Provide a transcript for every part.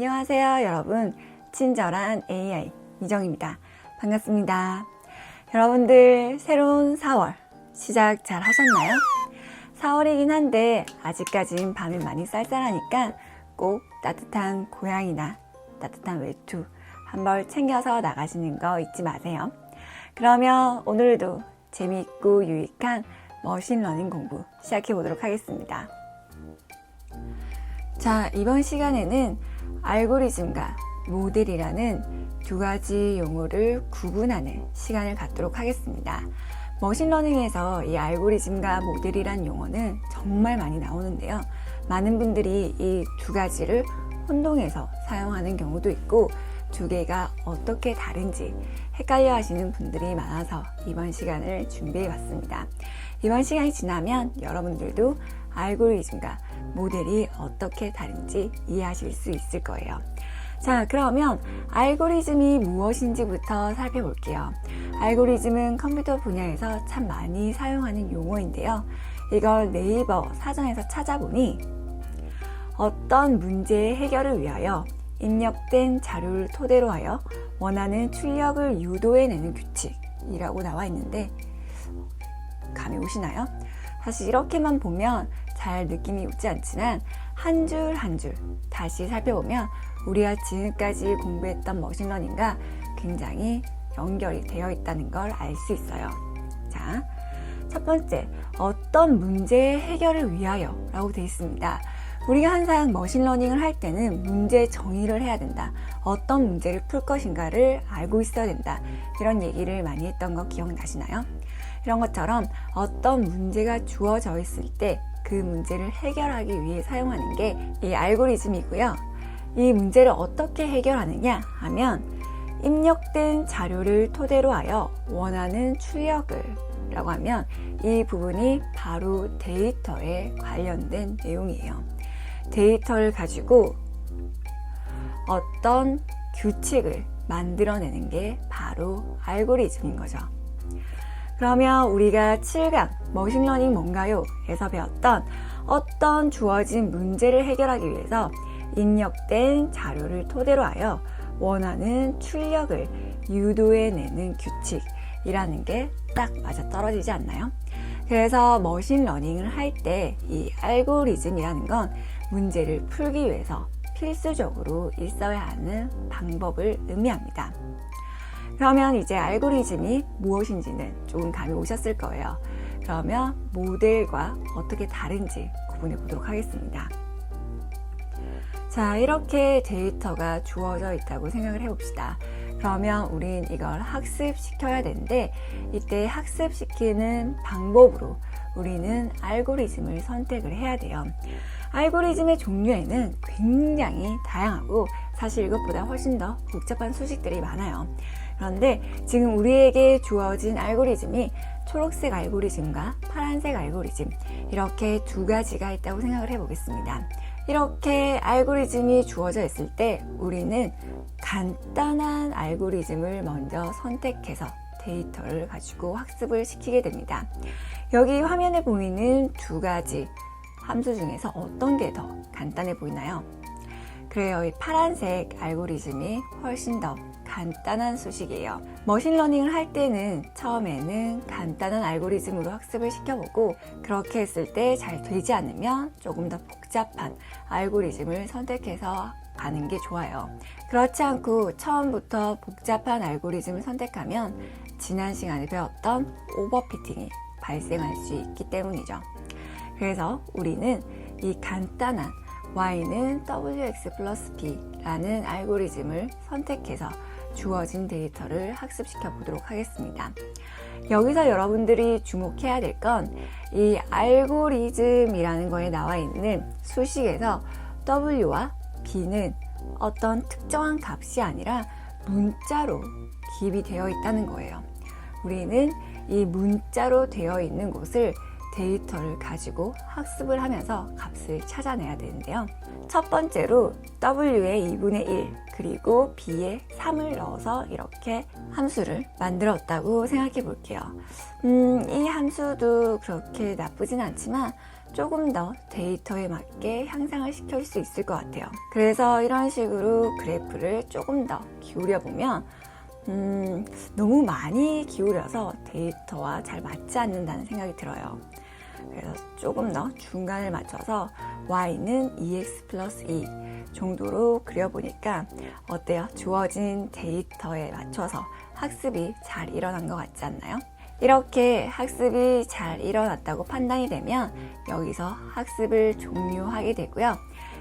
안녕하세요 여러분, 친절한 AI 미정입니다. 반갑습니다. 여러분들 새로운 4월 시작 잘 하셨나요? 4월이긴 한데 아직까진 밤이 많이 쌀쌀하니까 꼭 따뜻한 고양이나 따뜻한 외투 한 벌 챙겨서 나가시는 거 잊지 마세요. 그러면 오늘도 재미있고 유익한 머신러닝 공부 시작해 보도록 하겠습니다. 자, 이번 시간에는 알고리즘과 모델이라는 두 가지 용어를 구분하는 시간을 갖도록 하겠습니다. 머신러닝에서 이 알고리즘과 모델이란 용어는 정말 많이 나오는데요. 많은 분들이 이 두 가지를 혼동해서 사용하는 경우도 있고 두 개가 어떻게 다른지 헷갈려 하시는 분들이 많아서 이번 시간을 준비해 봤습니다. 이번 시간이 지나면 여러분들도 알고리즘과 모델이 어떻게 다른지 이해하실 수 있을 거예요. 자, 그러면 알고리즘이 무엇인지부터 살펴볼게요. 알고리즘은 컴퓨터 분야에서 참 많이 사용하는 용어인데요. 이걸 네이버 사전에서 찾아보니 어떤 문제의 해결을 위하여 입력된 자료를 토대로 하여 원하는 출력을 유도해내는 규칙이라고 나와 있는데 감이 오시나요? 사실 이렇게만 보면 잘 느낌이 오지 않지만 한 줄 한 줄 다시 살펴보면 우리가 지금까지 공부했던 머신러닝과 굉장히 연결이 되어 있다는 걸 알 수 있어요. 자, 첫 번째, 어떤 문제의 해결을 위하여 라고 되어 있습니다. 우리가 항상 머신러닝을 할 때는 문제 정의를 해야 된다. 어떤 문제를 풀 것인가를 알고 있어야 된다. 이런 얘기를 많이 했던 거 기억나시나요? 이런 것처럼 어떤 문제가 주어져 있을 때 그 문제를 해결하기 위해 사용하는 게 이 알고리즘이고요. 이 문제를 어떻게 해결하느냐 하면 입력된 자료를 토대로 하여 원하는 출력을 라고 하면 이 부분이 바로 데이터에 관련된 내용이에요. 데이터를 가지고 어떤 규칙을 만들어내는 게 바로 알고리즘인 거죠. 그러면 우리가 7강 머신러닝 뭔가요? 에서 배웠던 어떤 주어진 문제를 해결하기 위해서 입력된 자료를 토대로 하여 원하는 출력을 유도해내는 규칙이라는 게 딱 맞아떨어지지 않나요? 그래서 머신러닝을 할 때 이 알고리즘이라는 건 문제를 풀기 위해서 필수적으로 있어야 하는 방법을 의미합니다. 그러면 이제 알고리즘이 무엇인지는 조금 감이 오셨을 거예요. 그러면 모델과 어떻게 다른지 구분해 보도록 하겠습니다. 자, 이렇게 데이터가 주어져 있다고 생각을 해봅시다. 그러면 우린 이걸 학습시켜야 되는데 이때 학습시키는 방법으로 우리는 알고리즘을 선택을 해야 돼요. 알고리즘의 종류에는 굉장히 다양하고 사실 이것보다 훨씬 더 복잡한 수식들이 많아요. 그런데 지금 우리에게 주어진 알고리즘이 초록색 알고리즘과 파란색 알고리즘 이렇게 두 가지가 있다고 생각을 해보겠습니다. 이렇게 알고리즘이 주어져 있을 때 우리는 간단한 알고리즘을 먼저 선택해서 데이터를 가지고 학습을 시키게 됩니다. 여기 화면에 보이는 두 가지 함수 중에서 어떤 게 더 간단해 보이나요? 그래요, 이 파란색 알고리즘이 훨씬 더 간단한 수식이에요. 머신러닝을 할 때는 처음에는 간단한 알고리즘으로 학습을 시켜보고 그렇게 했을 때 잘 되지 않으면 조금 더 복잡한 알고리즘을 선택해서 가는 게 좋아요. 그렇지 않고 처음부터 복잡한 알고리즘을 선택하면 지난 시간에 배웠던 오버피팅이 발생할 수 있기 때문이죠. 그래서 우리는 이 간단한 y는 wx 플러스 b라는 알고리즘을 선택해서 주어진 데이터를 학습시켜 보도록 하겠습니다. 여기서 여러분들이 주목해야 될 건 이 알고리즘이라는 거에 나와 있는 수식에서 w와 b는 어떤 특정한 값이 아니라 문자로 기입이 되어 있다는 거예요. 우리는 이 문자로 되어 있는 곳을 데이터를 가지고 학습을 하면서 값을 찾아내야 되는데요. 첫 번째로 w의 2분의 1 그리고 b의 3을 넣어서 이렇게 함수를 만들었다고 생각해 볼게요. 이 함수도 그렇게 나쁘진 않지만 조금 더 데이터에 맞게 향상을 시킬 수 있을 것 같아요. 그래서 이런 식으로 그래프를 조금 더 기울여 보면 너무 많이 기울여서 데이터와 잘 맞지 않는다는 생각이 들어요. 그래서 조금 더 중간을 맞춰서 y는 2x 플러스 2 정도로 그려보니까 어때요? 주어진 데이터에 맞춰서 학습이 잘 일어난 것 같지 않나요? 이렇게 학습이 잘 일어났다고 판단이 되면 여기서 학습을 종료하게 되고요.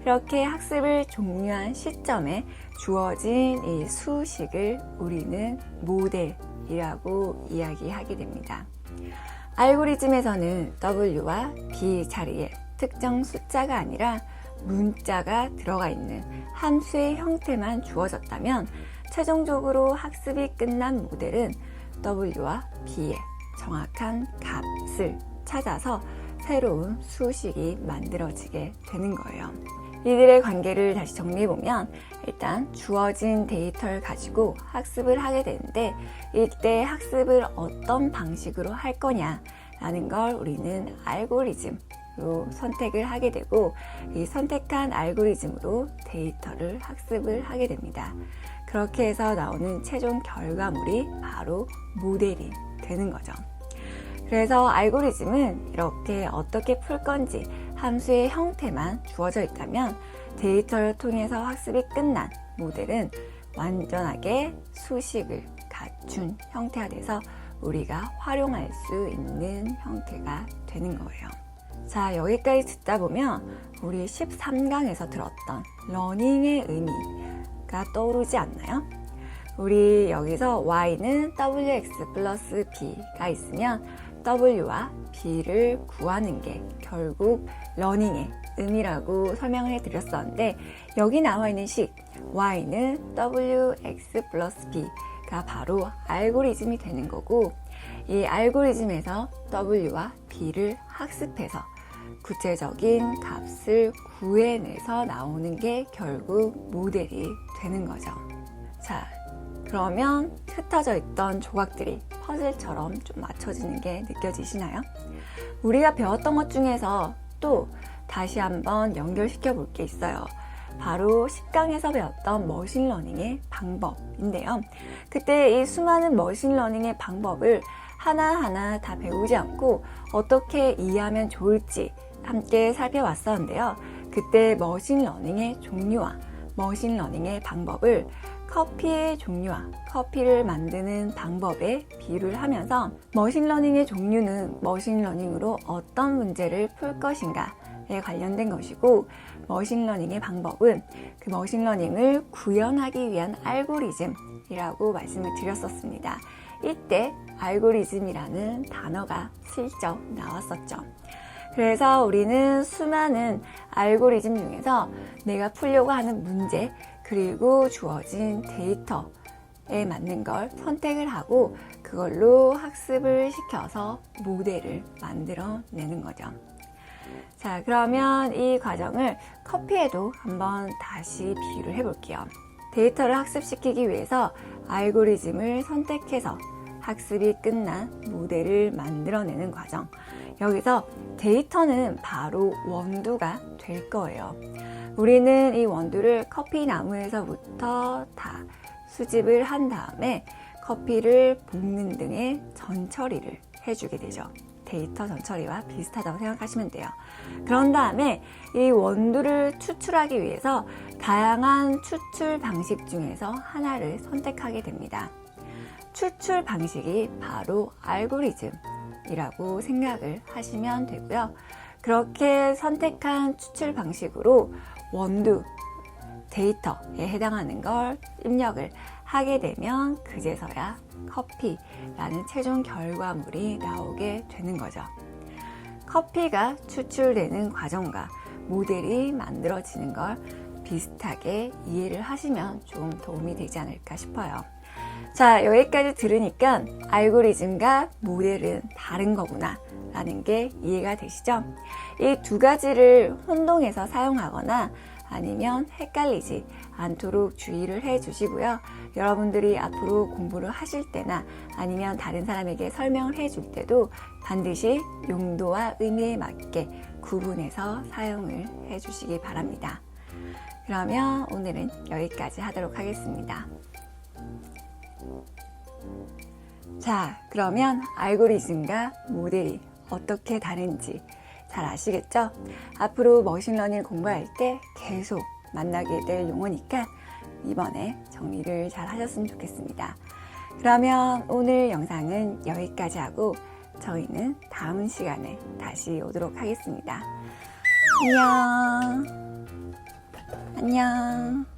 이렇게 학습을 종료한 시점에 주어진 이 수식을 우리는 모델이라고 이야기하게 됩니다. 알고리즘에서는 W와 B 자리에 특정 숫자가 아니라 문자가 들어가 있는 함수의 형태만 주어졌다면 최종적으로 학습이 끝난 모델은 W와 B의 정확한 값을 찾아서 새로운 수식이 만들어지게 되는 거예요. 이들의 관계를 다시 정리해보면 일단 주어진 데이터를 가지고 학습을 하게 되는데 이때 학습을 어떤 방식으로 할 거냐라는 걸 우리는 알고리즘으로 선택을 하게 되고 이 선택한 알고리즘으로 데이터를 학습을 하게 됩니다. 그렇게 해서 나오는 최종 결과물이 바로 모델이 되는 거죠. 그래서 알고리즘은 이렇게 어떻게 풀 건지 함수의 형태만 주어져 있다면 데이터를 통해서 학습이 끝난 모델은 완전하게 수식을 갖춘 형태가 돼서 우리가 활용할 수 있는 형태가 되는 거예요. 자, 여기까지 듣다 보면 우리 13강에서 들었던 러닝의 의미가 떠오르지 않나요? 우리 여기서 y는 wx 플러스 b가 있으면 w와 b를 구하는 게 결국 러닝의 의미라고 설명을 해드렸었는데 여기 나와 있는 식 y는 wx 플러스 b가 바로 알고리즘이 되는 거고 이 알고리즘에서 w와 b를 학습해서 구체적인 값을 구해내서 나오는 게 결국 모델이 되는 거죠. 자, 그러면 흩어져 있던 조각들이 퍼즐처럼 좀 맞춰지는 게 느껴지시나요? 우리가 배웠던 것 중에서 또 다시 한번 연결시켜 볼 게 있어요. 바로 10강에서 배웠던 머신러닝의 방법인데요. 그때 이 수많은 머신러닝의 방법을 하나하나 다 배우지 않고 어떻게 이해하면 좋을지 함께 살펴봤었는데요. 그때 머신러닝의 종류와 머신러닝의 방법을 커피의 종류와 커피를 만드는 방법에 비유를 하면서 머신러닝의 종류는 머신러닝으로 어떤 문제를 풀 것인가에 관련된 것이고 머신러닝의 방법은 그 머신러닝을 구현하기 위한 알고리즘이라고 말씀을 드렸었습니다. 이때 알고리즘이라는 단어가 슬쩍 나왔었죠. 그래서 우리는 수많은 알고리즘 중에서 내가 풀려고 하는 문제 그리고 주어진 데이터에 맞는 걸 선택을 하고 그걸로 학습을 시켜서 모델을 만들어내는 거죠. 자, 그러면 이 과정을 커피에도 한번 다시 비유를 해볼게요. 데이터를 학습시키기 위해서 알고리즘을 선택해서 학습이 끝난 모델을 만들어내는 과정. 여기서 데이터는 바로 원두가 될 거예요. 우리는 이 원두를 커피 나무에서부터 다 수집을 한 다음에 커피를 볶는 등의 전처리를 해주게 되죠. 데이터 전처리와 비슷하다고 생각하시면 돼요. 그런 다음에 이 원두를 추출하기 위해서 다양한 추출 방식 중에서 하나를 선택하게 됩니다. 추출 방식이 바로 알고리즘이라고 생각을 하시면 되고요. 그렇게 선택한 추출 방식으로 원두, 데이터에 해당하는 걸 입력을 하게 되면 그제서야 커피라는 최종 결과물이 나오게 되는 거죠. 커피가 추출되는 과정과 모델이 만들어지는 걸 비슷하게 이해를 하시면 좀 도움이 되지 않을까 싶어요. 자, 여기까지 들으니까 알고리즘과 모델은 다른 거구나 라는 게 이해가 되시죠? 이 두 가지를 혼동해서 사용하거나 아니면 헷갈리지 않도록 주의를 해 주시고요. 여러분들이 앞으로 공부를 하실 때나 아니면 다른 사람에게 설명을 해줄 때도 반드시 용도와 의미에 맞게 구분해서 사용을 해주시기 바랍니다. 그러면 오늘은 여기까지 하도록 하겠습니다. 자, 그러면 알고리즘과 모델이 어떻게 다른지 잘 아시겠죠? 앞으로 머신러닝 공부할 때 계속 만나게 될 용어니까 이번에 정리를 잘 하셨으면 좋겠습니다. 그러면 오늘 영상은 여기까지 하고 저희는 다음 시간에 다시 오도록 하겠습니다. 안녕. 안녕.